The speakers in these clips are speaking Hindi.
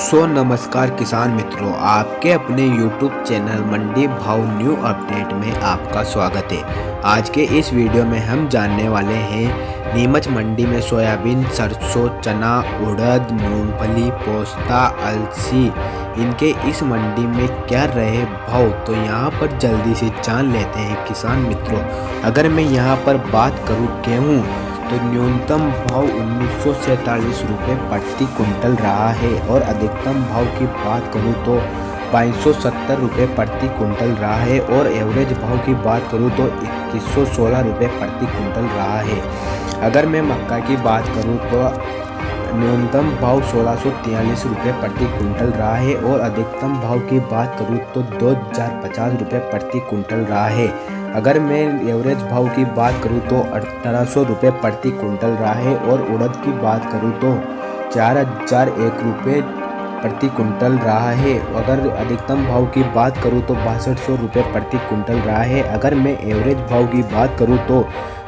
नमस्कार किसान मित्रों, आपके अपने YouTube चैनल मंडी भाव न्यू अपडेट में आपका स्वागत है। आज के इस वीडियो में हम जानने वाले हैं नीमच मंडी में सोयाबीन, सरसों, चना, उड़द, मूंगफली, पोस्ता, अलसी इनके इस मंडी में क्या रहे भाव, तो यहाँ पर जल्दी से जान लेते हैं किसान मित्रों। अगर मैं यहाँ पर बात करूँ गेहूँ तो न्यूनतम भाव 1947 रुपये प्रति कुंटल रहा है और अधिकतम भाव की बात करूं तो 570 रुपये प्रति कुंटल रहा है और एवरेज भाव की बात करूं तो 2116 रुपये प्रति कुंटल रहा है। अगर मैं मक्का की बात करूं तो न्यूनतम भाव 1643 रुपये प्रति कुंटल रहा है और अधिकतम भाव की बात करूं तो 2050 रुपये प्रति कुंटल रहा है। अगर मैं एवरेज भाव की बात करूं तो 1800 रुपये प्रति कुंटल रहा है और उड़द की बात करूं तो 4001 रुपये प्रति कुंटल रहा है। अगर अधिकतम भाव की बात करूं तो 6200 रुपये प्रति कुंटल रहा है। अगर मैं एवरेज भाव की बात करूं तो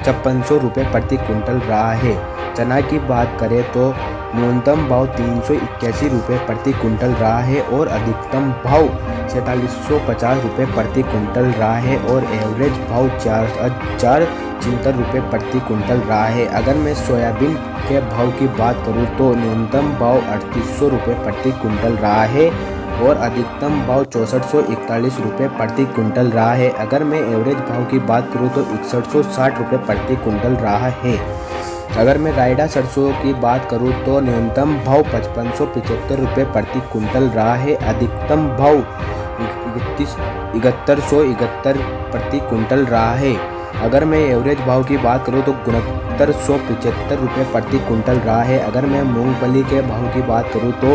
5600 रुपये प्रति कुंटल रहा है। चना की बात करें तो न्यूनतम भाव 381 रुपये प्रति कुंटल रहा है और अधिकतम भाव 4750 रुपये प्रति कुंटल रहा है और एवरेज भाव 4076 रुपये प्रति कुंटल रहा है। अगर मैं सोयाबीन के भाव की बात करूं तो न्यूनतम भाव 3800 रुपये प्रति कुंटल रहा है और अधिकतम भाव 6441 रुपये प्रति कुंटल रहा है। अगर मैं एवरेज भाव की बात करूं तो 6160 रुपये प्रति कुंटल रहा है। अगर मैं रायडा सरसों की बात करूं तो न्यूनतम भाव 5575 रुपये प्रति कुंटल रहा है। अधिकतम भाव 7171 प्रति कुंटल रहा है। अगर मैं एवरेज भाव की बात करूं तो 6975 रुपये प्रति कुंटल रहा है। अगर मैं मूंगफली के भाव की बात करूं तो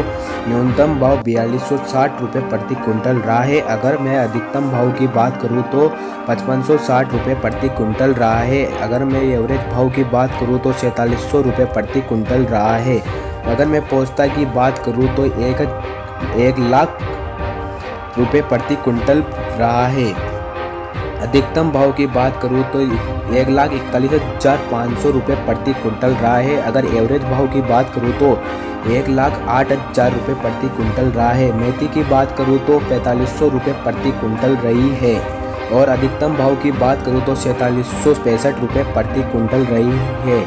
न्यूनतम भाव 4260 रुपये प्रति कुंटल रहा है। अगर मैं अधिकतम भाव की बात करूं तो 5560 रुपये प्रति कुंटल रहा है। अगर मैं एवरेज भाव की बात करूं तो 4700 रुपये प्रति कुंटल रहा है। अगर मैं पोस्ता की बात करूं तो 1 लाख रुपये प्रति कुंटल रहा है। अधिकतम भाव की बात करूं तो 1,41,500 रुपये प्रति कुंटल रहा है। अगर एवरेज भाव की बात करूं तो 1,08,000 रुपये प्रति कुंटल रहा है। मेथी की बात करूं तो 4500 रुपये प्रति कुंटल रही है और अधिकतम भाव की बात करूं तो 4765 रुपये प्रति कुंटल रही है।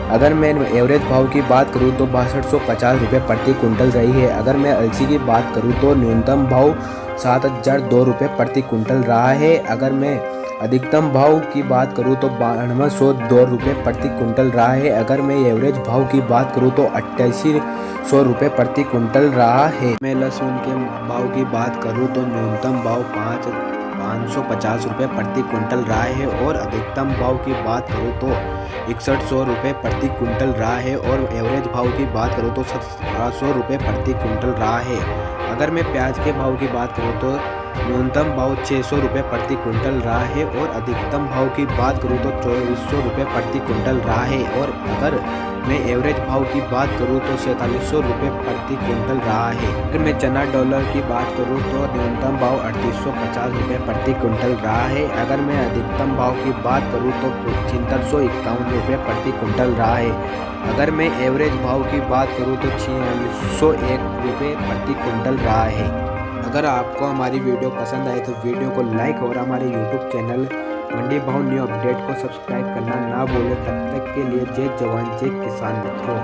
अगर मैं एवरेज भाव की बात करूं तो 6250 रुपये प्रति कुंटल रही है। अगर मैं अलसी की बात करूं तो न्यूनतम भाव 7002 रुपये प्रति कुंटल रहा है। अगर मैं अधिकतम भाव की बात करूं तो 9202 रुपये प्रति कुंटल रहा है। अगर मैं एवरेज भाव की बात करूं तो 8800 रुपये प्रति कुंटल रहा है। मैं लहसुन के भाव की बात करूं तो न्यूनतम भाव 550 रुपये प्रति कुंटल रहा है और अधिकतम भाव की बात करूं तो 6100 रुपये प्रति कुंटल रहा है और एवरेज भाव की बात करूं तो 1700 रुपये प्रति कुंटल रहा है। अगर मैं प्याज के भाव की बात करूं तो न्यूनतम भाव 600 रुपये प्रति कुंटल रहा है और अधिकतम भाव की बात करूं तो 2400 रुपये प्रति कुंटल रहा है। और अगर मैं एवरेज भाव की बात करूं तो 4700 रुपये प्रति कुंटल रहा है। अगर मैं चना डॉलर की बात करूं तो न्यूनतम भाव 3850 रुपये प्रति कुंटल रहा है। अगर मैं अधिकतम भाव की बात करूं तो 7551 रुपये प्रति कुंटल रहा है। अगर मैं एवरेज भाव की बात करूं तो 4601 रुपये प्रति कुंटल रहा है। अगर आपको हमारी वीडियो पसंद आए तो वीडियो को लाइक और हमारे YouTube चैनल मंडी भाव न्यू अपडेट को सब्सक्राइब करना ना भूलें। तब तक के लिए जय जवान जय किसान मित्रों।